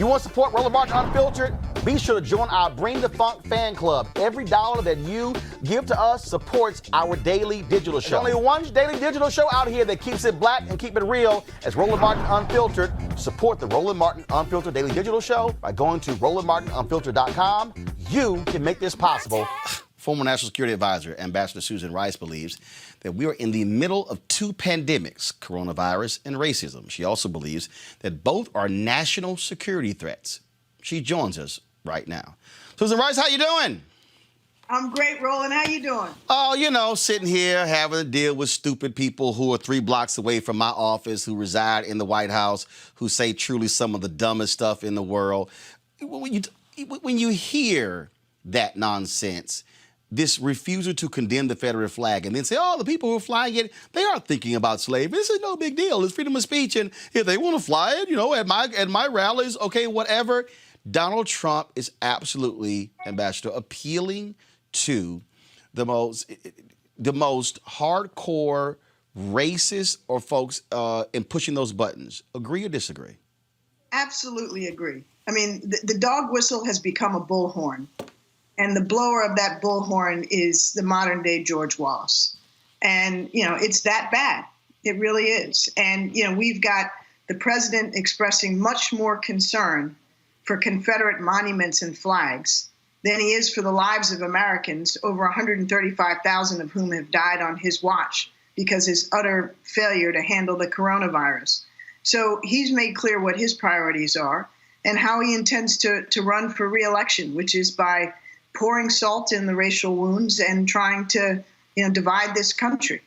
You want to support Roland Martin Unfiltered? Be sure to join our Bring the Funk fan club. Every dollar that you give to us supports our daily digital show. There's only one daily digital show out here that keeps it black and keep it real. It's Roland Martin Unfiltered. Support the Roland Martin Unfiltered daily digital show by going to RolandMartinUnfiltered.com. You can make this possible. Former National Security Advisor, Ambassador Susan Rice, believes that we are in the middle of two pandemics, coronavirus and racism. She also believes that both are national security threats. She joins us right now. Susan Rice, how you doing? I'm great, Roland. How you doing? Oh, you know, sitting here having to deal with stupid people who are 3 blocks away from my office, who reside in the White House, who say truly some of the dumbest stuff in the world. When you hear that nonsense, this refusal to condemn the Confederate flag and then say, oh, the people who are flying it, they are thinking about slavery. This is no big deal. It's freedom of speech. And if they want to fly it, you know, at my rallies, okay, whatever. Donald Trump is absolutely, Ambassador, appealing to the most hardcore racist or folks in pushing those buttons. Agree or disagree? Absolutely agree. I mean, the dog whistle has become a bullhorn. And the blower of that bullhorn is the modern day George Wallace. And, you know, it's that bad. It really is. And, you know, we've got the president expressing much more concern for Confederate monuments and flags than he is for the lives of Americans, over 135,000 of whom have died on his watch because his utter failure to handle the coronavirus. So he's made clear what his priorities are and how he intends to run for re-election, which is by pouring salt in the racial wounds and trying to, you know, divide this country.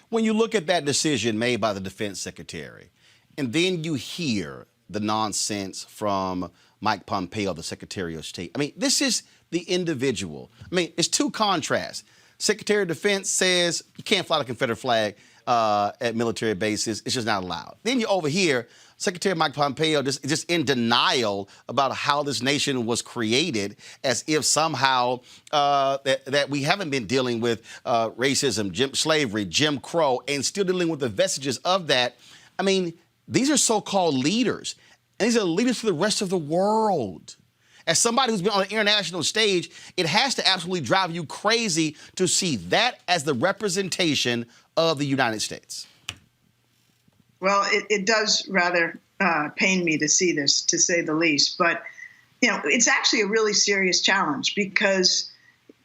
When you look at that decision made by the defense secretary, and then you hear the nonsense from Mike Pompeo, the Secretary of State. I mean, this is the individual. I mean, it's two contrasts. Secretary of Defense says you can't fly the Confederate flag at military bases. It's just not allowed. Then you overhear Secretary Mike Pompeo just in denial about how this nation was created, as if somehow that we haven't been dealing with racism, slavery, Jim Crow, and still dealing with the vestiges of that. I mean, these are so-called leaders, and these are leaders for the rest of the world. As somebody who's been on the international stage, it has to absolutely drive you crazy to see that as the representation of the United States. Well, it does rather pain me to see this, to say the least. But, you know, it's actually a really serious challenge because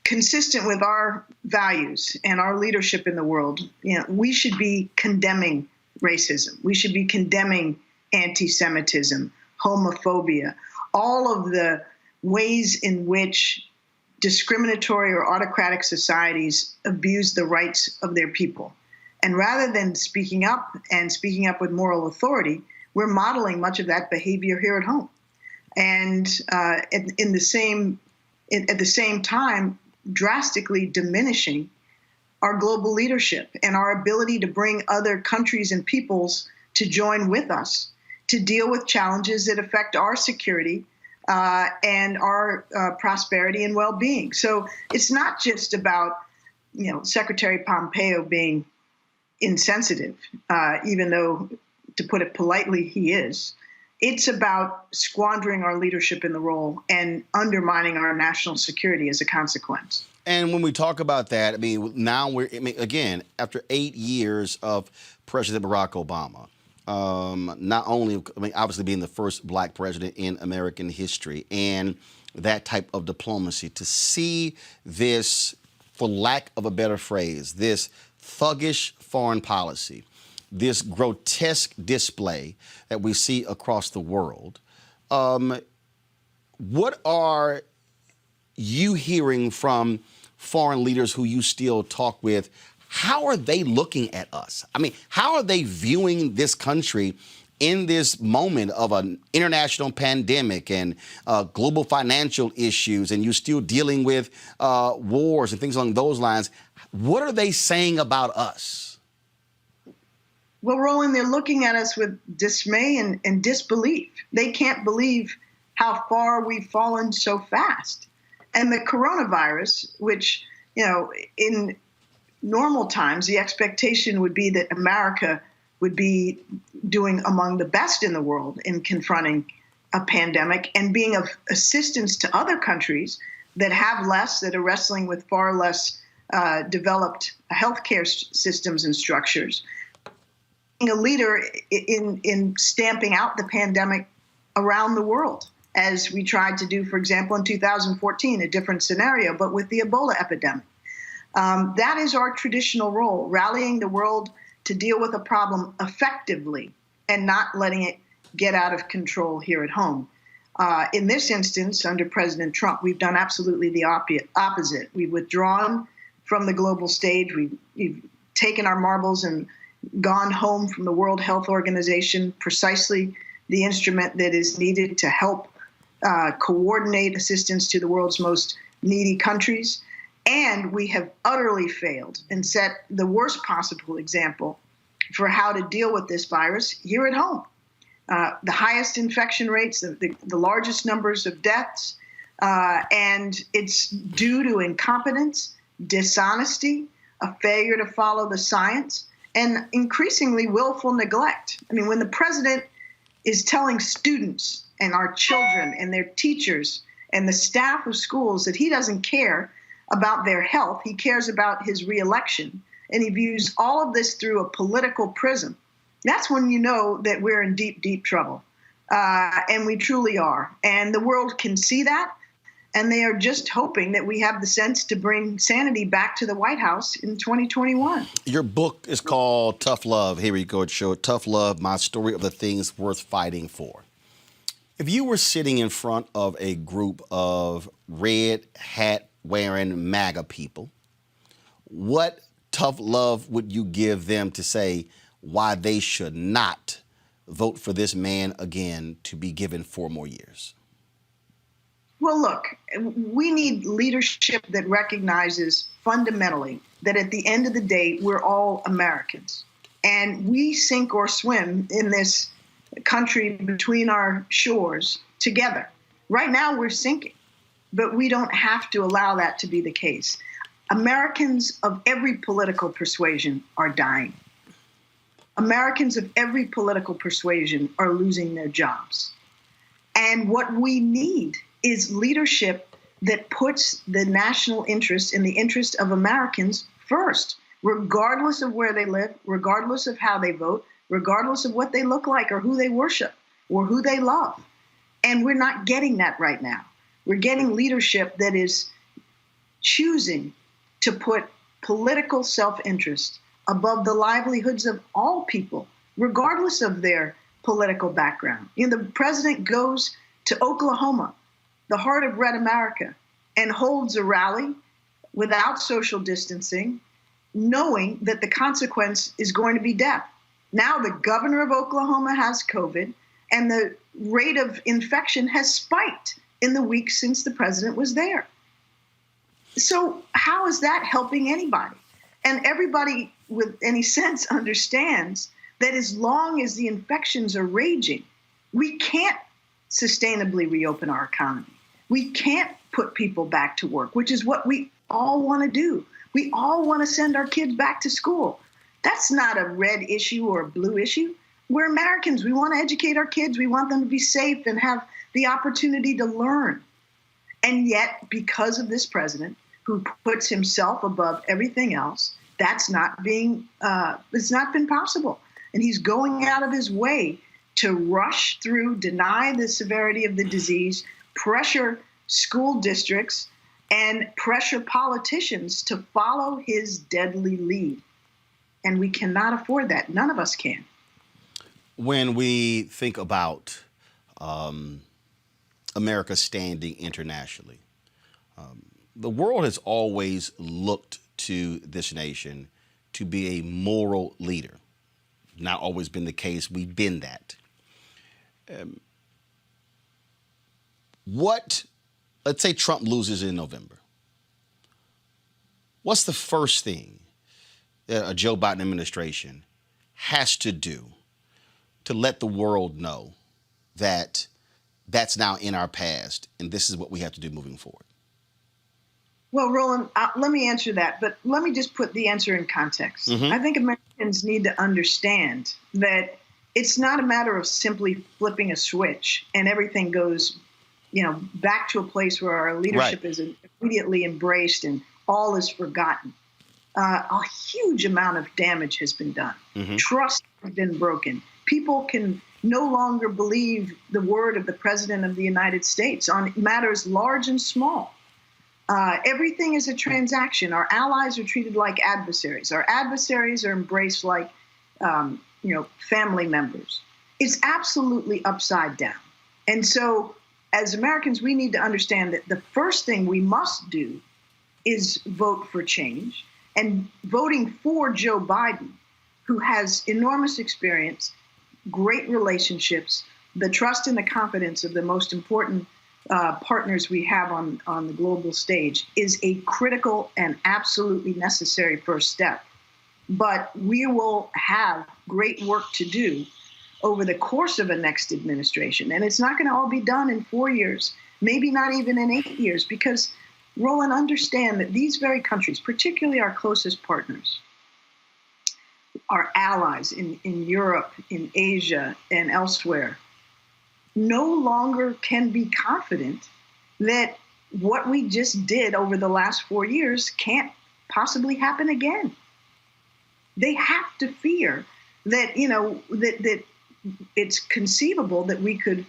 consistent with our values and our leadership in the world, you know, we should be condemning racism. We should be condemning anti-Semitism, homophobia, all of the ways in which discriminatory or autocratic societies abuse the rights of their people. And rather than speaking up with moral authority, we're modeling much of that behavior here at home. And at the same time, drastically diminishing our global leadership and our ability to bring other countries and peoples to join with us to deal with challenges that affect our security and our prosperity and well-being. So it's not just about, you know, Secretary Pompeo being insensitive, even though, to put it politely, he is. It's about squandering our leadership in the role and undermining our national security as a consequence. And when we talk about that, I mean, now again, after 8 years of President Barack Obama, not only, obviously being the first black president in American history, and that type of diplomacy, to see this, for lack of a better phrase, this thuggish foreign policy, this grotesque display that we see across the world, what are you hearing from foreign leaders who you still talk with? How are they looking at us? I mean, how are they viewing this country in this moment of an international pandemic and global financial issues, and you're still dealing with wars and things along those lines? What are they saying about us? Well, Roland, they're looking at us with dismay and disbelief. They can't believe how far we've fallen so fast. And the coronavirus, which, you know, in normal times, the expectation would be that America would be doing among the best in the world in confronting a pandemic and being of assistance to other countries that have less, that are wrestling with far less developed healthcare systems and structures. Being a leader in stamping out the pandemic around the world, as we tried to do, for example, in 2014, a different scenario, but with the Ebola epidemic. That is our traditional role, rallying the world to deal with a problem effectively and not letting it get out of control here at home. In this instance, under President Trump, we've done absolutely the opposite. We've withdrawn from the global stage. We've taken our marbles and gone home from the World Health Organization, precisely the instrument that is needed to help coordinate assistance to the world's most needy countries. And we have utterly failed and set the worst possible example for how to deal with this virus here at home. The highest infection rates, the largest numbers of deaths, and it's due to incompetence, dishonesty, a failure to follow the science, and increasingly willful neglect. I mean, when the president is telling students and our children and their teachers and the staff of schools that he doesn't care about their health, he cares about his reelection, and he views all of this through a political prism, that's when you know that we're in deep, deep trouble. And we truly are. And the world can see that. And they are just hoping that we have the sense to bring sanity back to the White House in 2021. Your book is called Tough Love. Here we go, show Tough Love, My Story of the Things Worth Fighting For. If you were sitting in front of a group of red hat wearing MAGA people, what tough love would you give them to say why they should not vote for this man again to be given 4 more years? Well, look, we need leadership that recognizes fundamentally that at the end of the day, we're all Americans. And we sink or swim in this country between our shores together. Right now, we're sinking, but we don't have to allow that to be the case. Americans of every political persuasion are dying. Americans of every political persuasion are losing their jobs. And what we need is leadership that puts the national interest and the interest of Americans first, regardless of where they live, regardless of how they vote, regardless of what they look like or who they worship or who they love. And we're not getting that right now. We're getting leadership that is choosing to put political self-interest above the livelihoods of all people, regardless of their political background. You know, the president goes to Oklahoma, the heart of red America, and holds a rally without social distancing, knowing that the consequence is going to be death. Now the governor of Oklahoma has COVID, and the rate of infection has spiked in the weeks since the president was there. So how is that helping anybody? And everybody with any sense understands that as long as the infections are raging, we can't sustainably reopen our economy. We can't put people back to work, which is what we all want to do. We all want to send our kids back to school. That's not a red issue or a blue issue. We're Americans. We want to educate our kids. We want them to be safe and have the opportunity to learn. And yet, because of this president who puts himself above everything else, it's not been possible. And he's going out of his way to rush through, deny the severity of the disease, pressure school districts, and pressure politicians to follow his deadly lead. And we cannot afford that. None of us can. When we think about America's standing internationally, the world has always looked to this nation to be a moral leader. Not always been the case. We've been that. Let's say Trump loses in November. What's the first thing a Joe Biden administration has to do to let the world know that that's now in our past and this is what we have to do moving forward? Well, Roland, let me answer that, but let me just put the answer in context. I think Americans need to understand that it's not a matter of simply flipping a switch and everything goes, back to a place where our leadership is immediately embraced and all is forgotten. A huge amount of damage has been done. Mm-hmm. Trust has been broken. People can no longer believe the word of the President of the United States on matters large and small. Everything is a transaction. Our allies are treated like adversaries. Our adversaries are embraced like, family members. It's absolutely upside down. And so as Americans, we need to understand that the first thing we must do is vote for change. And voting for Joe Biden, who has enormous experience, great relationships, the trust and the confidence of the most important partners we have on the global stage, is a critical and absolutely necessary first step. But we will have great work to do over the course of a next administration. And it's not going to all be done in 4 years, maybe not even in 8 years, because, Roland, understand that these very countries, particularly our closest partners, our allies in Europe, in Asia, and elsewhere, no longer can be confident that what we just did over the last 4 years can't possibly happen again. They have to fear that, that it's conceivable that we could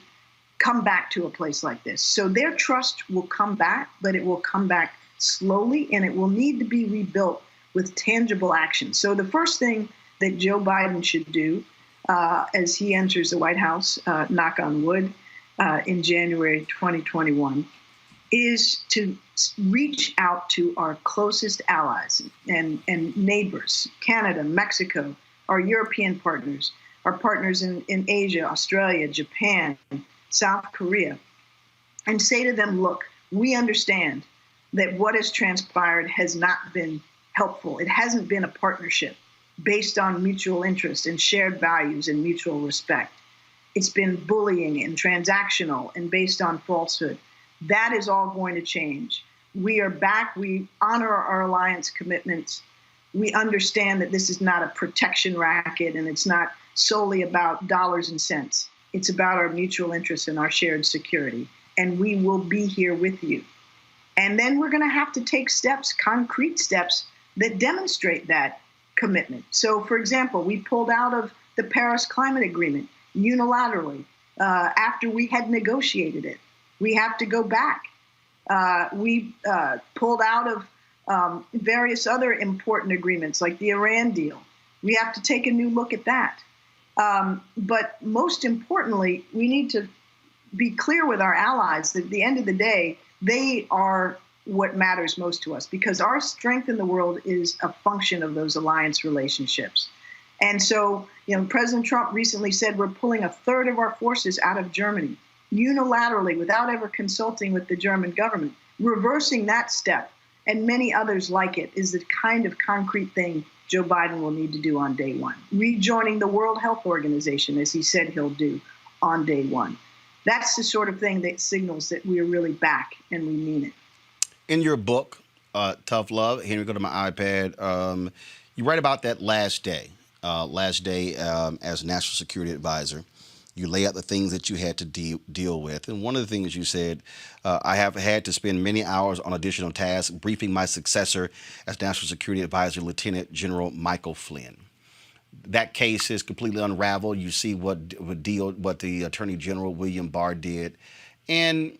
come back to a place like this. So their trust will come back, but it will come back slowly, and it will need to be rebuilt with tangible action. So the first thing that Joe Biden should do as he enters the White House, knock on wood, in January 2021, is to reach out to our closest allies and neighbors, Canada, Mexico, our European partners, our partners in Asia, Australia, Japan, South Korea, and say to them, look, we understand that what has transpired has not been helpful. It hasn't been a partnership based on mutual interest and shared values and mutual respect. It's been bullying and transactional and based on falsehood. That is all going to change. We are back. We honor our alliance commitments. We understand that this is not a protection racket and it's not solely about dollars and cents. It's about our mutual interests and our shared security. And we will be here with you. And then we're going to have to take steps, concrete steps, that demonstrate that commitment. So, for example, we pulled out of the Paris Climate Agreement unilaterally after we had negotiated it. We have to go back. We pulled out of various other important agreements like the Iran deal. We have to take a new look at that. But most importantly, we need to be clear with our allies that at the end of the day, they are what matters most to us, because our strength in the world is a function of those alliance relationships. And so, President Trump recently said we're pulling a third of our forces out of Germany unilaterally without ever consulting with the German government. Reversing that step and many others like it is the kind of concrete thing Joe Biden will need to do on day one. Rejoining the World Health Organization, as he said he'll do on day one. That's the sort of thing that signals that we are really back and we mean it. In your book, Tough Love, Henry, go to my iPad, you write about that last day as National Security Advisor. You lay out the things that you had to deal with. And one of the things you said, I have had to spend many hours on additional tasks briefing my successor as National Security Advisor, Lieutenant General Michael Flynn. That case is completely unraveled. You see what the Attorney General, William Barr, did. And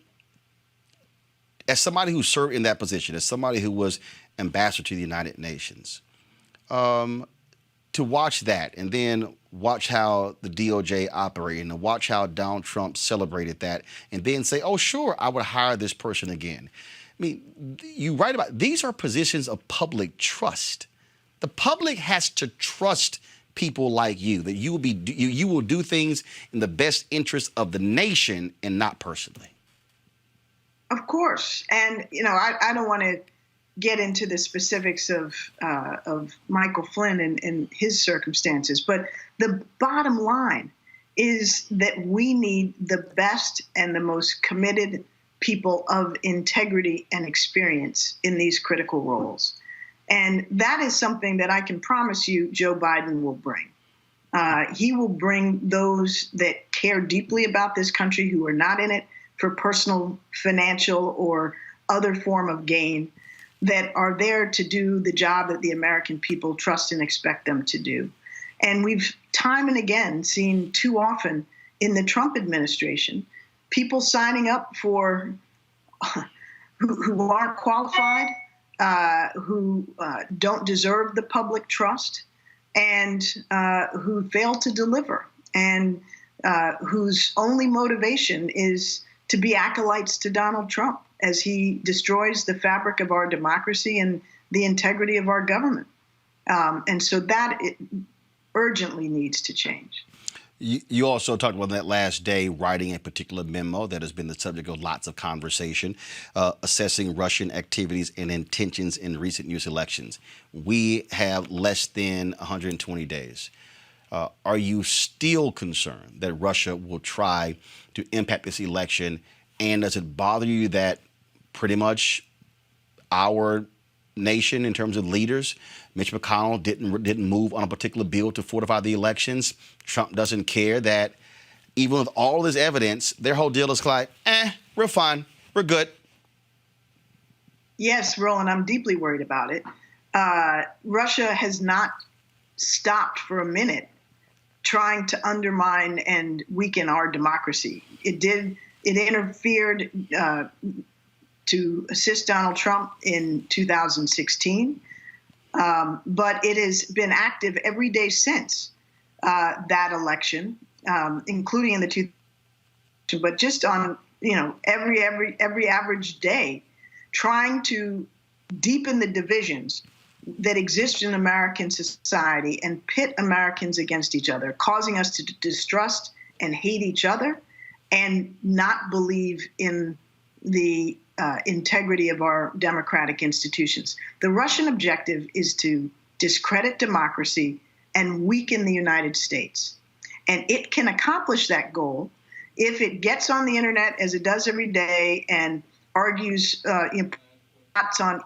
as somebody who served in that position, as somebody who was ambassador to the United Nations, to watch that and then watch how the DOJ operated and watch how Donald Trump celebrated that and then say, oh, sure, I would hire this person again. I mean, you write about these are positions of public trust. The public has to trust people like you, that you will do things in the best interest of the nation and not personally. Of course. And, I don't want to get into the specifics of Michael Flynn and his circumstances, but the bottom line is that we need the best and the most committed people of integrity and experience in these critical roles. And that is something that I can promise you Joe Biden will bring. He will bring those that care deeply about this country, who are not in it for personal, financial, or other form of gain, that are there to do the job that the American people trust and expect them to do. And we've time and again seen too often in the Trump administration people signing up for who aren't qualified, who don't deserve the public trust, and who fail to deliver, and whose only motivation is to be acolytes to Donald Trump as he destroys the fabric of our democracy and the integrity of our government. And so that urgently needs to change. You also talked about that last day writing a particular memo that has been the subject of lots of conversation, assessing Russian activities and intentions in recent U.S. elections. We have less than 120 days. Are you still concerned that Russia will try to impact this election? And does it bother you that pretty much our nation, in terms of leaders, Mitch McConnell didn't move on a particular bill to fortify the elections? Trump doesn't care, that even with all this evidence, their whole deal is like, we're fine, we're good. Yes, Roland, I'm deeply worried about it. Russia has not stopped for a minute trying to undermine and weaken our democracy. It interfered to assist Donald Trump in 2016, but it has been active every day since that election, including in the 2000. But just on every average day, trying to deepen the divisions that exist in American society and pit Americans against each other, causing us to distrust and hate each other and not believe in the integrity of our democratic institutions. The Russian objective is to discredit democracy and weaken the United States. And it can accomplish that goal if it gets on the internet, as it does every day, and argues on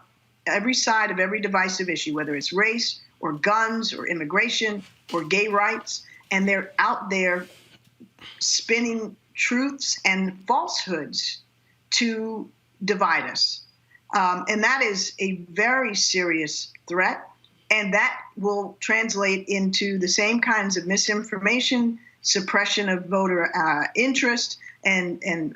every side of every divisive issue, whether it's race or guns or immigration or gay rights. And they're out there spinning truths and falsehoods to divide us. And that is a very serious threat. And that will translate into the same kinds of misinformation, suppression of voter interest, and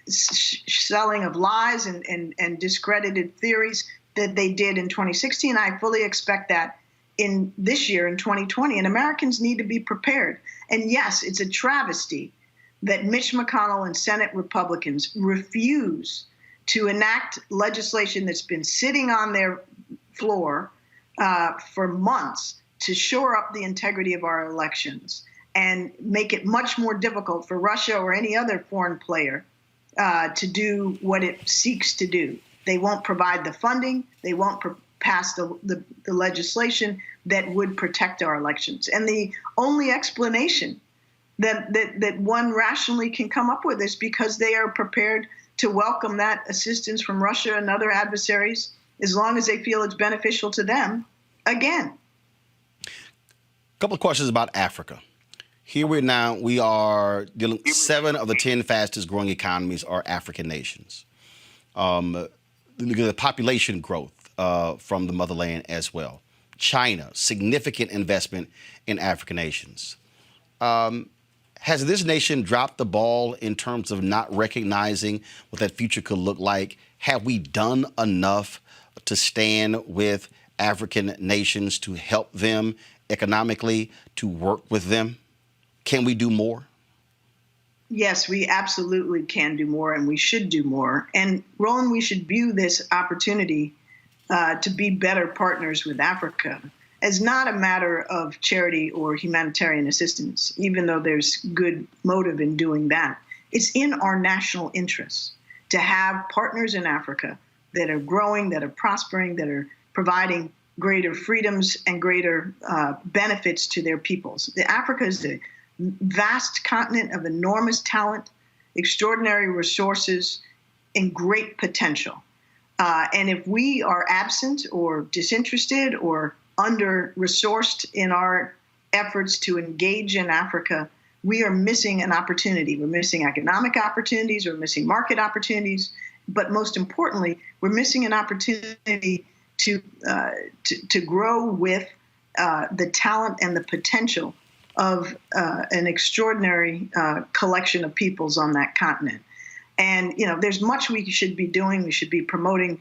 selling of lies and discredited theories that they did in 2016. I fully expect that in this year, in 2020. And Americans need to be prepared. And yes, it's a travesty that Mitch McConnell and Senate Republicans refuse to enact legislation that's been sitting on their floor for months to shore up the integrity of our elections and make it much more difficult for Russia or any other foreign player to do what it seeks to do. They won't provide the funding. They won't pass the legislation that would protect our elections. And the only explanation that one rationally can come up with is because they are prepared to welcome that assistance from Russia and other adversaries as long as they feel it's beneficial to them. Again. A couple of questions about Africa. Here we are dealing with 7 of the 10 fastest growing economies are African nations. The population growth from the motherland as well. China, significant investment in African nations. Has this nation dropped the ball in terms of not recognizing what that future could look like? Have we done enough to stand with African nations to help them economically, to work with them? Can we do more? Yes, we absolutely can do more, and we should do more. And Roland, we should view this opportunity to be better partners with Africa as not a matter of charity or humanitarian assistance, even though there's good motive in doing that. It's in our national interests to have partners in Africa that are growing, that are prospering, that are providing greater freedoms and greater benefits to their peoples. Africa is a vast continent of enormous talent, extraordinary resources, and great potential. And if we are absent or disinterested or under-resourced in our efforts to engage in Africa, we are missing an opportunity. We're missing economic opportunities, we're missing market opportunities, but most importantly, we're missing an opportunity to grow with the talent and the potential of an extraordinary collection of peoples on that continent. And there's much we should be doing. We should be promoting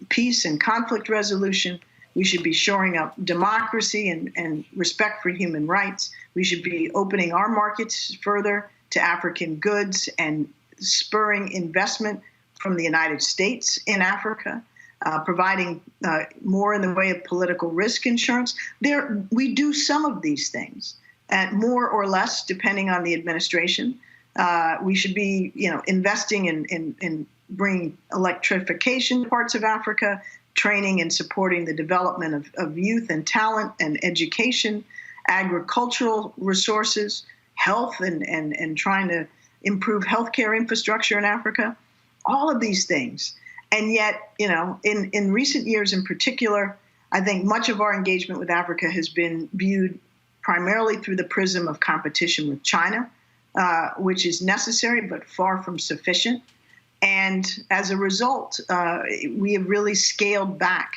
peace and conflict resolution. We should be shoring up democracy and respect for human rights. We should be opening our markets further to African goods and spurring investment from the United States in Africa, providing more in the way of political risk insurance. We do some of these things, more or less, depending on the administration. We should be, investing in bringing electrification to parts of Africa, training and supporting the development of youth and talent and education, agricultural resources, health, and trying to improve healthcare infrastructure in Africa. All of these things. And yet, in recent years in particular, I think much of our engagement with Africa has been viewed primarily through the prism of competition with China, which is necessary but far from sufficient. And as a result, we have really scaled back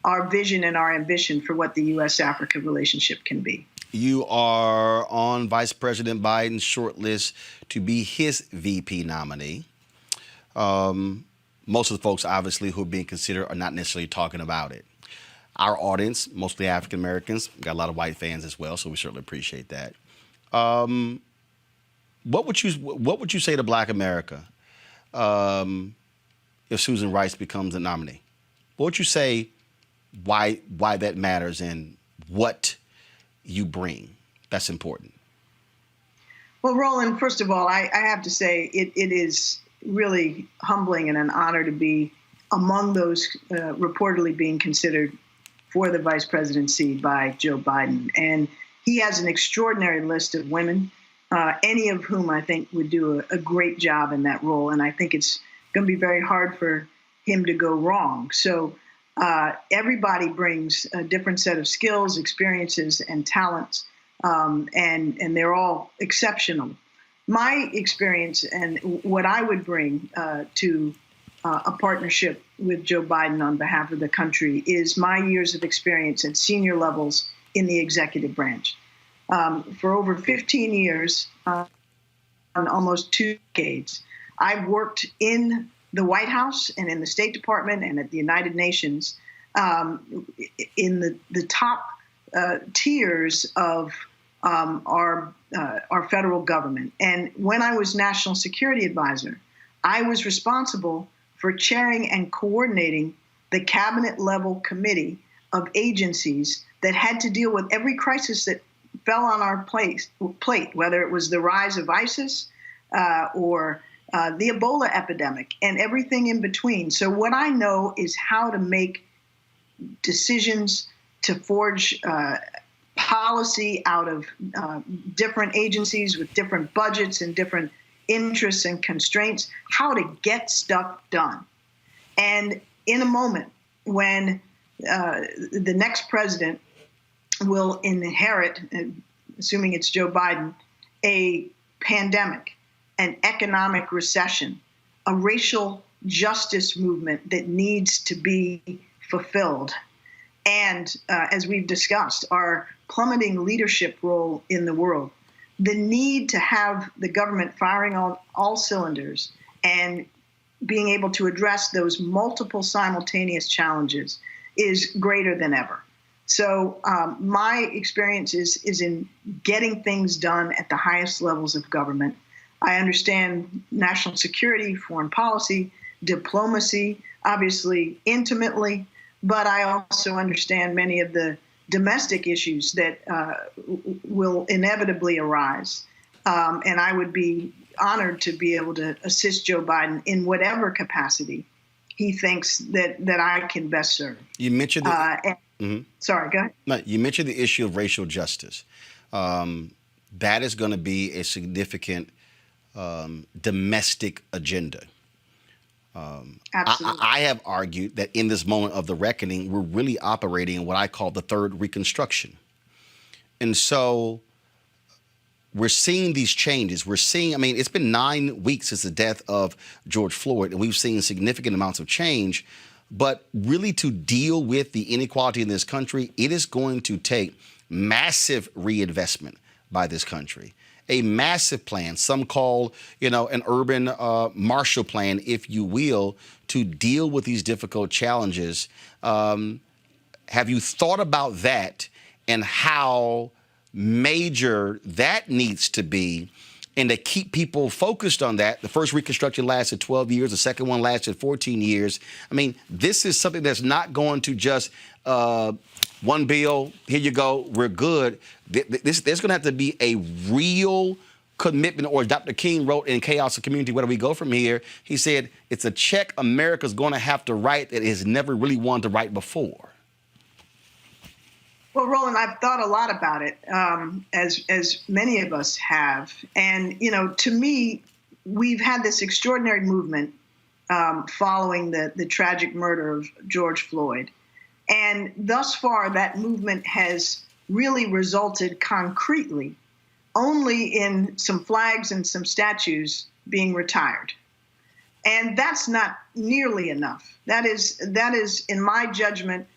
our vision and our ambition for what the U.S.-Africa relationship can be. You are on Vice President Biden's shortlist to be his VP nominee. Most of the folks, obviously, who are being considered are not necessarily talking about it. Our audience, mostly African Americans, got a lot of white fans as well, so we certainly appreciate that. What would you say to Black America if Susan Rice becomes a nominee? What would you say why that matters and what you bring that's important? Well, Roland, first of all, I have to say it is really humbling and an honor to be among those reportedly being considered for the vice presidency by Joe Biden. And he has an extraordinary list of women, any of whom I think would do a great job in that role. And I think it's going to be very hard for him to go wrong. So everybody brings a different set of skills, experiences, and talents, and they're all exceptional. My experience and what I would bring to a partnership with Joe Biden on behalf of the country is my years of experience at senior levels in the executive branch. For over 15 years, on almost 2 decades, I've worked in the White House and in the State Department and at the United Nations in the top tiers of our federal government. And when I was National Security Advisor, I was responsible for chairing and coordinating the cabinet-level committee of agencies that had to deal with every crisis that fell on our plate, whether it was the rise of ISIS or the Ebola epidemic and everything in between. So what I know is how to make decisions to forge policy out of different agencies with different budgets and different interests and constraints, how to get stuff done. And in a moment when the next president will inherit, assuming it's Joe Biden, a pandemic, an economic recession, a racial justice movement that needs to be fulfilled, and as we've discussed, our plummeting leadership role in the world, the need to have the government firing on all cylinders and being able to address those multiple simultaneous challenges is greater than ever. So my experience is in getting things done at the highest levels of government. I understand national security, foreign policy, diplomacy, obviously intimately, but I also understand many of the domestic issues that will inevitably arise. And I would be honored to be able to assist Joe Biden in whatever capacity he thinks that I can best serve. You mentioned Sorry, go ahead. No, you mentioned the issue of racial justice. That is going to be a significant domestic agenda. Absolutely. I have argued that in this moment of the reckoning, we're really operating in what I call the third Reconstruction. And so we're seeing these changes. We're seeing, I mean, it's been 9 weeks since the death of George Floyd, and we've seen significant amounts of change. But really, to deal with the inequality in this country, it is going to take massive reinvestment by this country. A massive plan, some call, an urban Marshall Plan, if you will, to deal with these difficult challenges. Have you thought about that and how major that needs to be, and to keep people focused on that? The first Reconstruction lasted 12 years. The second one lasted 14 years. I mean, this is something that's not going to just one bill, here you go, we're good. There's going to have to be a real commitment, or as Dr. King wrote in Chaos of Community, Where Do We Go From Here? He said, it's a check America's going to have to write that it has never really wanted to write before. Well, Roland, I've thought a lot about it, as many of us have. And, to me, we've had this extraordinary movement following the tragic murder of George Floyd. And thus far, that movement has really resulted concretely only in some flags and some statues being retired. And that's not nearly enough. That is, in my judgment,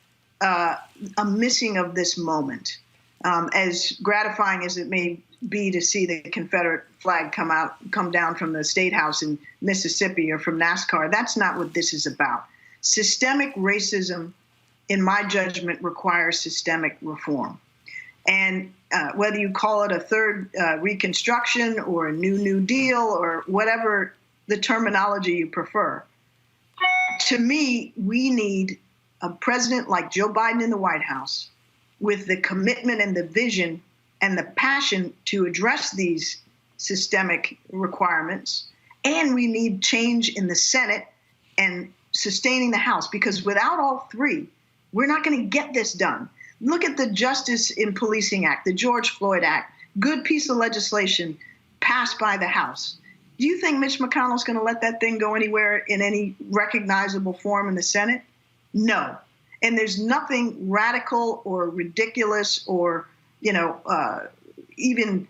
a missing of this moment. As gratifying as it may be to see the Confederate flag come down from the State House in Mississippi or from NASCAR, that's not what this is about. Systemic racism, in my judgment, requires systemic reform. And whether you call it a third Reconstruction or a New Deal or whatever the terminology you prefer, to me, we need a president like Joe Biden in the White House with the commitment and the vision and the passion to address these systemic requirements. And we need change in the Senate and sustaining the House, because without all three, we're not going to get this done. Look at the Justice in Policing Act, the George Floyd Act, good piece of legislation passed by the House. Do you think Mitch McConnell's going to let that thing go anywhere in any recognizable form in the Senate? No. And there's nothing radical or ridiculous or, even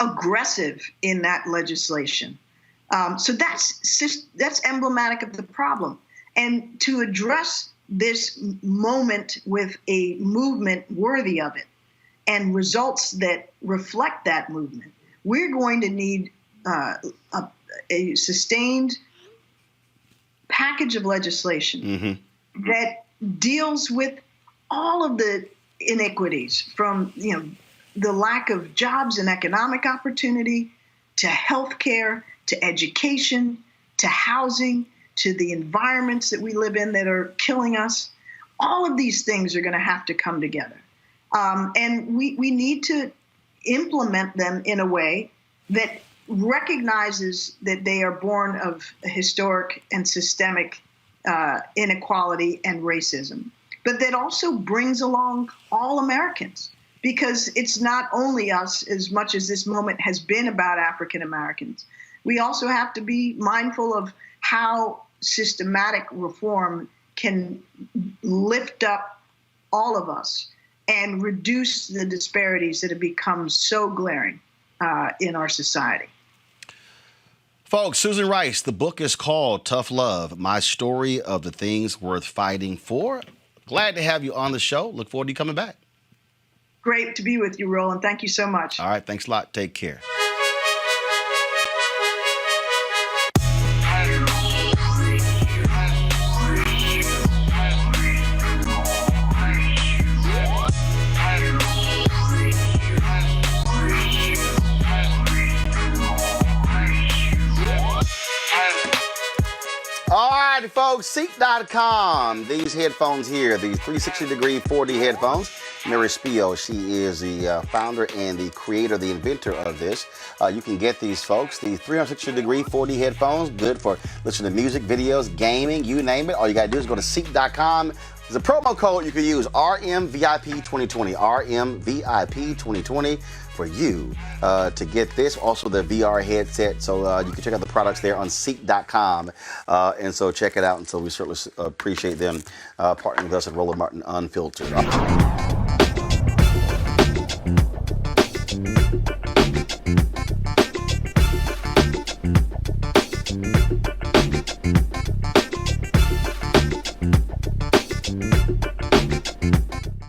aggressive in that legislation. So that's emblematic of the problem. And to address this moment with a movement worthy of it and results that reflect that movement, we're going to need a sustained package of legislation that deals with all of the inequities, from the lack of jobs and economic opportunity, to healthcare, to education, to housing, to the environments that we live in that are killing us. All of these things are going to have to come together. And we need to implement them in a way that recognizes that they are born of historic and systemic inequality and racism, but that also brings along all Americans, because it's not only us as much as this moment has been about African Americans. We also have to be mindful of how systematic reform can lift up all of us and reduce the disparities that have become so glaring in our society. Folks, Susan Rice, the book is called Tough Love, My Story of the Things Worth Fighting For. Glad to have you on the show. Look forward to you coming back. Great to be with you, Roland. Thank you so much. All right, thanks a lot. Take care. All right, folks, Seat.com. These headphones here, these 360-degree 4D headphones. Mary Spio, she is the founder and the creator, the inventor of this. You can get these, folks, these 360-degree 4D headphones, good for listening to music, videos, gaming, you name it. All you got to do is go to Seat.com. There's a promo code you can use, RMVIP2020, RMVIP2020 for you to get this. Also the VR headset, so you can check out the products there on Seat.com. And so check it out. And so we certainly appreciate them partnering with us at Roland Martin Unfiltered.